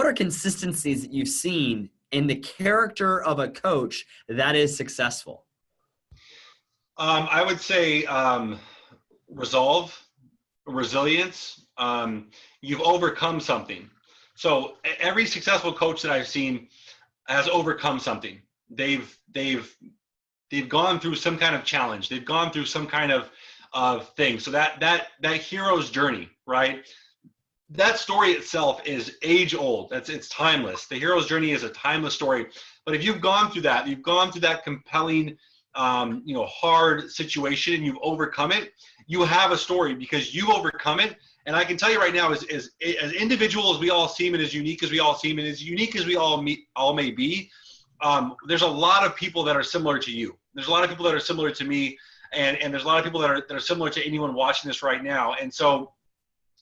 are consistencies that you've seen in the character of a coach that is successful? I would say resolve, resilience. You've overcome something. So every successful coach that I've seen has overcome something. They've gone through some kind of challenge. They've gone through some kind of thing. So that hero's journey, right? That story itself is age old. It's timeless. The hero's journey is a timeless story. But if you've gone through that compelling, hard situation and you've overcome it, you have a story because you've overcome it. And I can tell you right now, as individual as we all seem and as unique as we all seem and as unique as we all may be, there's a lot of people that are similar to you. There's a lot of people that are similar to me, and there's a lot of people that are similar to anyone watching this right now. And so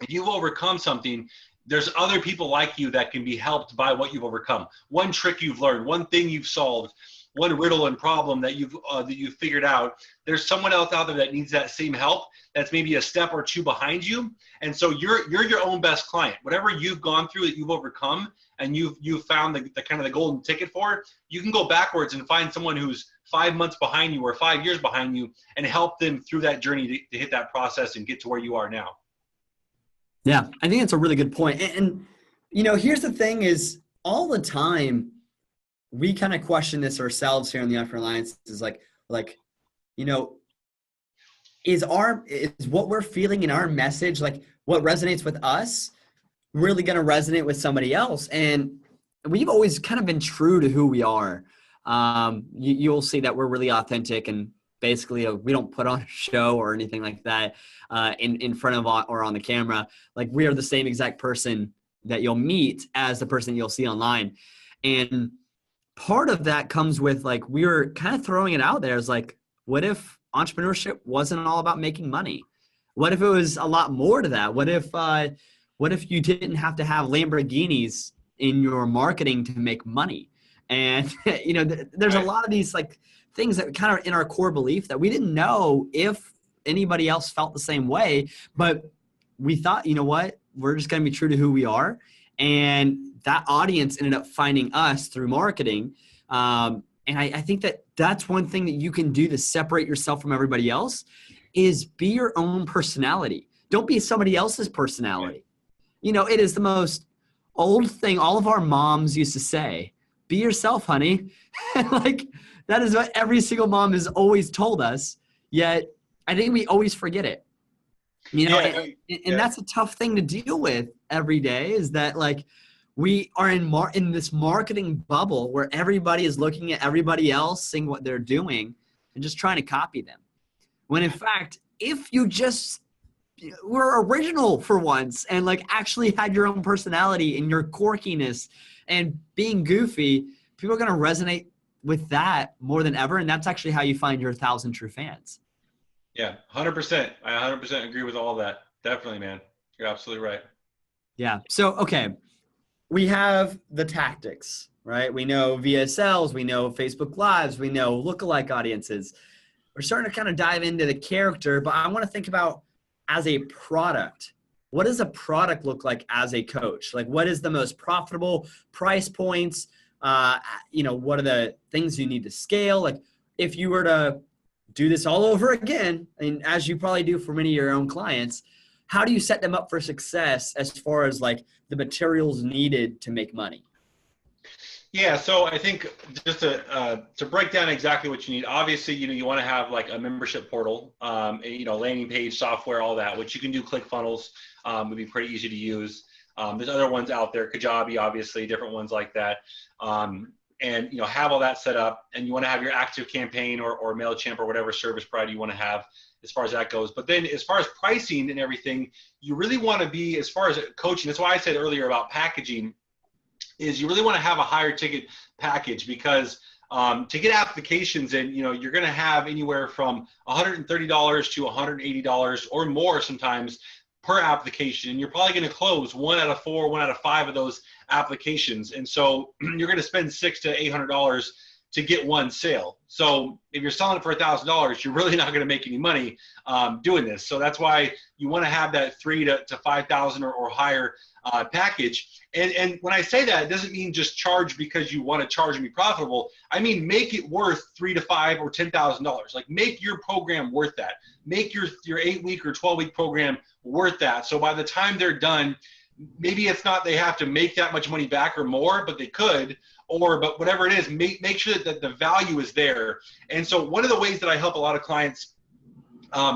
if you've overcome something, there's other people like you that can be helped by what you've overcome. One trick you've learned, one thing you've solved, one riddle and problem that you've figured out. There's someone else out there that needs that same help. That's maybe a step or two behind you. And so you're your own best client. Whatever you've gone through that you've overcome and you've found the kind of the golden ticket for, you can go backwards and find someone who's 5 months behind you or 5 years behind you and help them through that journey to hit that process and get to where you are now. Yeah, I think that's a really good point. And here's the thing is all the time we kind of question this ourselves here on the Entrepreneur Alliance is like, is what we're feeling in our message, like what resonates with us, really going to resonate with somebody else? And we've always kind of been true to who we are. You'll see that we're really authentic and basically we don't put on a show or anything like that in front of or on the camera. Like we are the same exact person that you'll meet as the person you'll see online. And part of that comes with like, we were kind of throwing it out there as like, what if entrepreneurship wasn't all about making money? What if it was a lot more to that? What if you didn't have to have Lamborghinis in your marketing to make money? And there's a lot of these like things that kind of in our core belief that we didn't know if anybody else felt the same way, but we thought, what, we're just going to be true to who we are. And that audience ended up finding us through marketing. And I think that that's one thing that you can do to separate yourself from everybody else is be your own personality. Don't be somebody else's personality. It is the most old thing all of our moms used to say, be yourself, honey. Like that is what every single mom has always told us. Yet I think we always forget it. And that's a tough thing to deal with every day is that like we are in this marketing bubble where everybody is looking at everybody else, seeing what they're doing and just trying to copy them. When in fact, if you just were original for once and like actually had your own personality and your quirkiness and being goofy, people are going to resonate with that more than ever. And that's actually how you find your 1,000 true fans. Yeah, 100%. I 100% agree with all that. Definitely, man. You're absolutely right. Yeah. So, okay. We have the tactics, right? We know VSLs, we know Facebook Lives, we know lookalike audiences. We're starting to kind of dive into the character, but I want to think about as a product. What does a product look like as a coach? Like, what is the most profitable price points? What are the things you need to scale? Like, if you were to do this all over again, and as you probably do for many of your own clients, how do you set them up for success as far as like the materials needed to make money? Yeah, so I think just to break down exactly what you need, obviously, you want to have like a membership portal, landing page software, all that, which you can do. ClickFunnels would be pretty easy to use. There's other ones out there, Kajabi, obviously, different ones like that. And have all that set up, and you want to have your active campaign or MailChimp or whatever service provider you want to have as far as that goes. But then as far as pricing and everything, you really want to be, as far as coaching, that's why I said earlier about packaging, is you really want to have a higher ticket package, because to get applications in, you're going to have anywhere from $130 to $180 or more sometimes per application, and you're probably going to close 1 out of 4, 1 out of 5 of those applications, and so you're going to spend $600 to $800 to get one sale. So if you're selling it for $1,000, you're really not going to make any money doing this. So that's why you want to have that $3,000 to $5,000 or higher package. And when I say that, it doesn't mean just charge because you want to charge and be profitable. I mean, make it worth $3,000 to $5,000 or $10,000. Like, make your program worth that. Make your 8-week or 12-week program worth that. So by the time they're done, maybe it's not they have to make that much money back or more, but they could, but whatever it is, make sure that the value is there. And so one of the ways that I help a lot of clients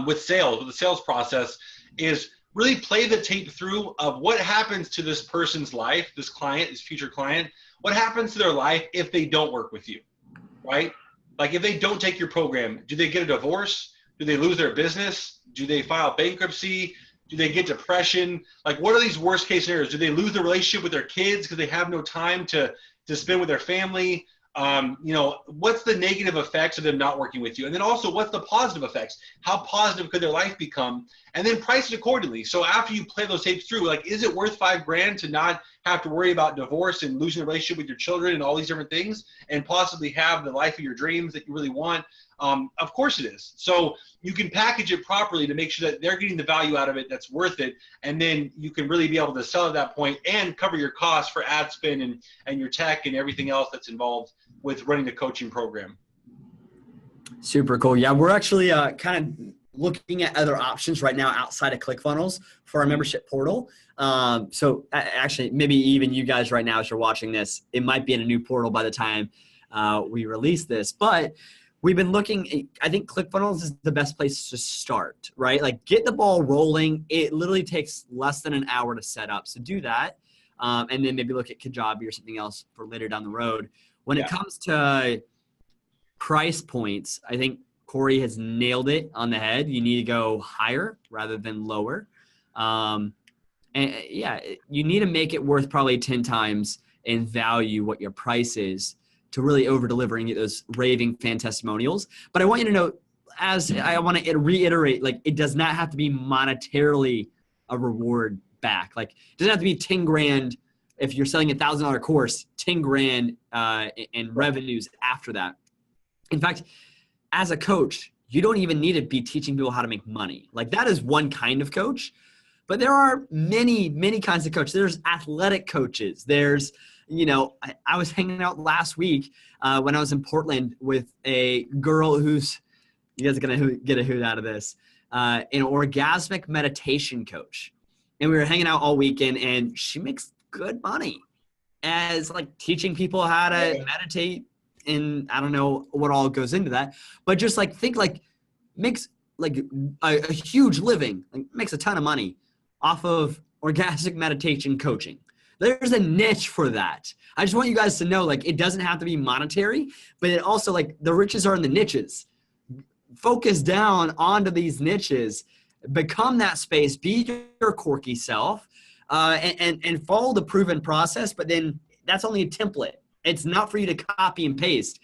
with the sales process, is really play the tape through of what happens to this person's life, this client, this future client, what happens to their life if they don't work with you, right? Like, if they don't take your program, do they get a divorce? Do they lose their business? Do they file bankruptcy? Do they get depression? Like, what are these worst case scenarios? Do they lose the relationship with their kids because they have no time to spend with their family? What's the negative effects of them not working with you? And then also, what's the positive effects? How positive could their life become? And then price it accordingly. So after you play those tapes through, like, is it worth $5,000 to not have to worry about divorce and losing the relationship with your children and all these different things, and possibly have the life of your dreams that you really want? Of course it is. So you can package it properly to make sure that they're getting the value out of it that's worth it. And then you can really be able to sell at that point and cover your costs for ad spend and your tech and everything else that's involved with running the coaching program. Super cool. Yeah, we're actually kind of looking at other options right now outside of ClickFunnels for our membership portal. So actually, maybe even you guys right now, as you're watching this, it might be in a new portal by the time we release this. But we've been looking, I think ClickFunnels is the best place to start, right? Like, get the ball rolling. It literally takes less than an hour to set up. So do that. And then maybe look at Kajabi or something else for later down the road. When it comes to price points, I think Corey has nailed it on the head. You need to go higher rather than lower. And yeah, you need to make it worth probably 10 times in value what your price is to really over deliver and get those raving fan testimonials. But I want you to know, as I want to reiterate, like, it does not have to be monetarily a reward back. Like, it doesn't have to be 10 grand. If you're selling $1,000 course, 10 grand in revenues after that. In fact, as a coach, you don't even need to be teaching people how to make money. Like, that is one kind of coach, but there are many, many kinds of coaches. There's athletic coaches. There's, I was hanging out last week when I was in Portland with a girl who's, you guys are going to get a hoot out of this, an orgasmic meditation coach. And we were hanging out all weekend, and she makes good money as like teaching people how to meditate. And I don't know what all goes into that, but just like think like makes like a huge living, like makes a ton of money off of orgasmic meditation coaching. There's a niche for that. I just want you guys to know, like, it doesn't have to be monetary, but it also, like, the riches are in the niches. Focus down onto these niches, become that space, be your quirky self, and follow the proven process. But then that's only a template. It's not for you to copy and paste.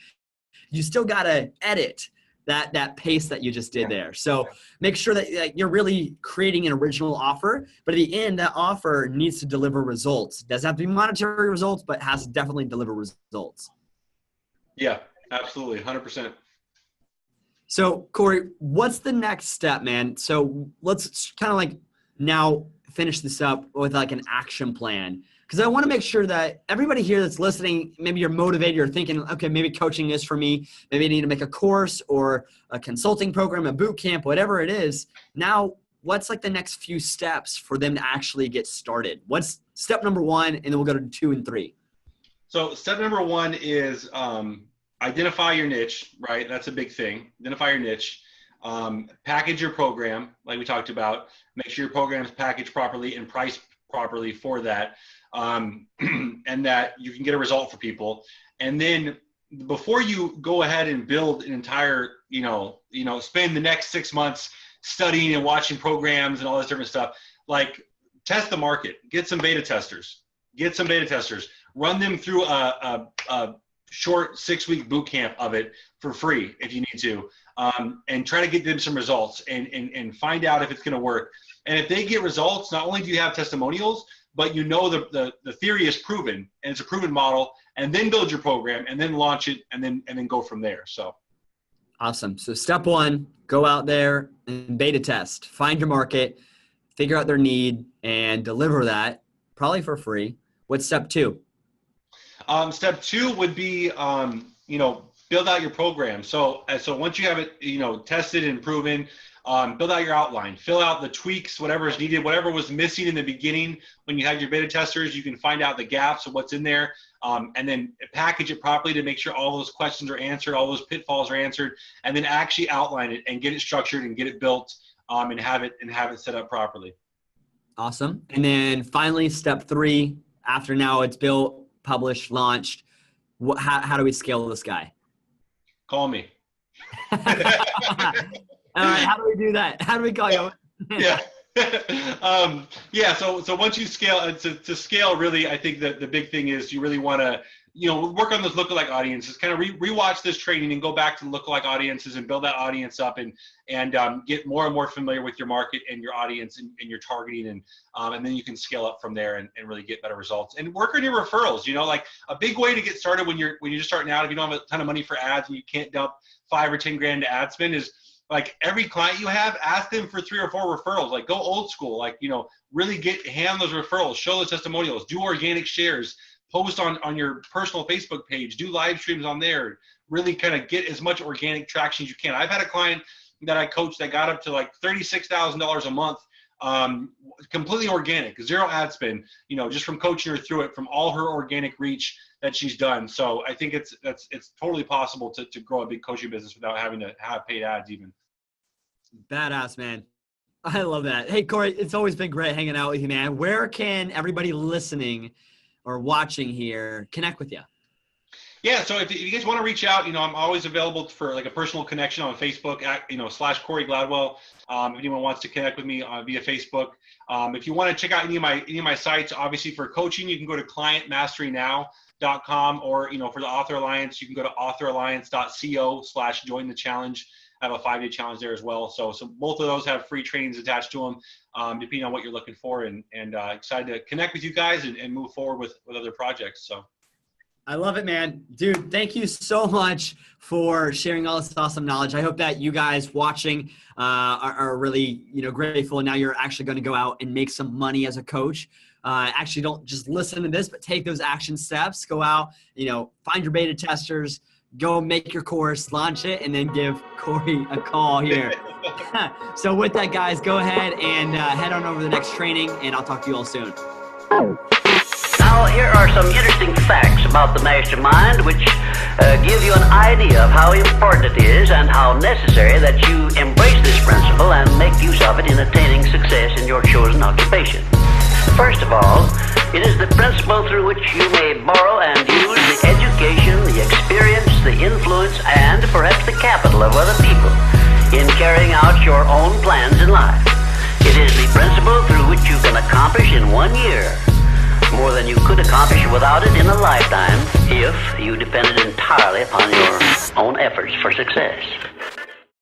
you still got to edit that pace that you just did there. So make sure that you're really creating an original offer, but at the end, that offer needs to deliver results. It doesn't have to be monetary results, but has to definitely deliver results. Yeah, absolutely. 100%. So Corey, what's the next step, man? So let's kind of like now finish this up with like an action plan. Because I want to make sure that everybody here that's listening, maybe you're motivated, you're thinking, okay, maybe coaching is for me. Maybe I need to make a course or a consulting program, a boot camp, whatever it is. Now, what's like the next few steps for them to actually get started? What's step number 1? And then we'll go to 2 and 3. So step number 1 is identify your niche, right? That's a big thing. Identify your niche. Package your program, like we talked about. Make sure your program is packaged properly and priced properly for that. And that you can get a result for people. And then before you go ahead and build an entire, spend the next 6 months studying and watching programs and all this different stuff, like test the market, get some beta testers, run them through a short 6-week boot camp of it for free if you need to, and try to get them some results and find out if it's going to work. And if they get results, not only do you have testimonials, but the theory is proven and it's a proven model, and then build your program and then launch it and then go from there. So awesome. So step 1, go out there and beta test, find your market, figure out their need and deliver that probably for free. What's step 2? Step 2 would be, build out your program. So once you have it, tested and proven, build out your outline, fill out the tweaks, whatever is needed, whatever was missing in the beginning when you had your beta testers, you can find out the gaps of what's in there, and then package it properly to make sure all those questions are answered, all those pitfalls are answered, and then actually outline it and get it structured and get it built, and have it set up properly. Awesome. And then finally, step 3, after now it's built, published, launched, how do we scale this guy? Call me. All right, how do we do that? How do we call you? Yeah. So once you scale, to scale, really, I think that the big thing is you really want to, work on those lookalike audiences, kind of rewatch this training and go back to lookalike audiences and build that audience up and get more and more familiar with your market and your audience and your targeting. And then you can scale up from there and really get better results and work on your referrals. Like a big way to get started when you're just starting out, if you don't have a ton of money for ads and you can't dump 5 or 10 grand to ad spend, is like every client you have, ask them for 3 or 4 referrals. Like go old school, really hand those referrals, show those testimonials, do organic shares, post on your personal Facebook page, do live streams on there, really kind of get as much organic traction as you can. I've had a client that I coached that got up to like $36,000 a month, completely organic, 0 ad spend, just from coaching her through it, from all her organic reach that she's done. So I think it's totally possible to grow a big coaching business without having to have paid ads even. Badass, man. I love that. Hey, Corey, it's always been great hanging out with you, man. Where can everybody listening or watching here connect with you? Yeah, so if you guys want to reach out, I'm always available for like a personal connection on Facebook at, / Corey Gladwell. If anyone wants to connect with me via Facebook. If you want to check out any of my sites, obviously for coaching, you can go to clientmasterynow.com, or, for the Author Alliance, you can go to authoralliance.co/join the challenge. I have a 5-day challenge there as well. So both of those have free trainings attached to them, depending on what you're looking for, and excited to connect with you guys and move forward with other projects. So. I love it, man. Dude, thank you so much for sharing all this awesome knowledge. I hope that you guys watching are really, grateful. And now you're actually going to go out and make some money as a coach. Actually, don't just listen to this, but take those action steps. Go out, find your beta testers, go make your course, launch it, and then give Corey a call here. So with that, guys, go ahead and head on over to the next training, and I'll talk to you all soon. Now, here are some interesting facts about the mastermind, which give you an idea of how important it is and how necessary that you embrace this principle and make use of it in attaining success in your chosen occupation. First of all, it is the principle through which you may borrow and use the education, the experience, the influence, and perhaps the capital of other people in carrying out your own plans in life. It is the principle through which you can accomplish in 1 year more than you could accomplish without it in a lifetime if you depended entirely upon your own efforts for success.